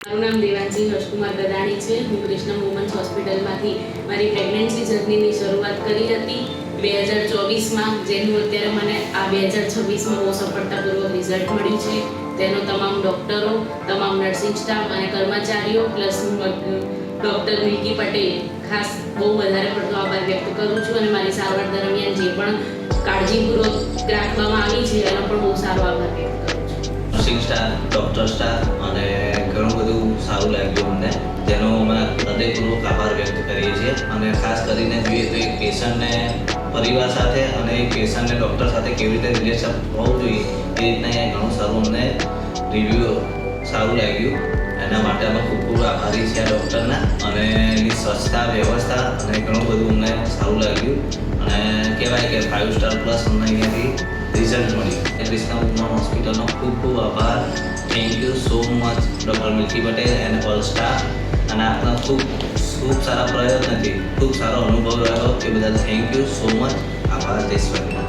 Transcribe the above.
મારું નામ દેવાંશી હર્ષકુમાર ગદાણી છે. હું કૃષ્ણ વુમન્સ હોસ્પિટલમાંથી મારી પ્રેગ્નન્સી જર્નીની શરૂઆત કરી હતી 2024માં, જેનું અત્યારે મને આ 2026માં બહુ સફળતાપૂર્વક રિઝલ્ટ મળ્યું છે. તેનો તમામ ડૉક્ટરો, તમામ નર્સિંગ સ્ટાફ અને કર્મચારીઓ પ્લસ ડૉક્ટર મિલ્કી પટેલ ખાસ બહુ વધારે પડતો આભાર વ્યક્ત કરું છું. અને મારી સારવાર દરમિયાન જે પણ કાળજીપૂર્વક રાખવામાં આવી છે એનો પણ બહુ સારો આભાર વ્યક્ત કરું છું. નર્સિંગ સ્ટાફ, ડૉક્ટર સ્ટાફ અને ઘણું બધું સારું લાગ્યું અમને, જેનો અમે હૃદયપૂર્વક આભાર વ્યક્ત કરીએ છીએ. અને ખાસ કરીને જોઈએ તો એક પેશન્ટને પરિવાર સાથે અને એક પેશન્ટને ડૉક્ટર સાથે કેવી રીતે રિલેશન હોવું જોઈએ એ રીતના અહીંયા ઘણું સારું અમને રિવ્યૂ સારું લાગ્યું. એના માટે અમે ખૂબ ખૂબ આભારી છીએ આ ડૉક્ટરના. અને એની સ્વચ્છતા, વ્યવસ્થા અને ઘણું બધું અમને સારું લાગ્યું. અને કહેવાય કે 5 સ્ટાર પ્લસ અમને અહીંયાથી રિઝલ્ટ મળ્યું. કૃષ્ણ વુમન હોસ્પિટલનો ખૂબ ખૂબ આભાર. Thank you so much doctor milky Patel and all staff. અને આપના ખૂબ સારા પ્રયત્નથી ખૂબ સારો અનુભવ રહ્યો એ બદલ થેન્ક યુ સો મચ. આભાર દેશવાસી.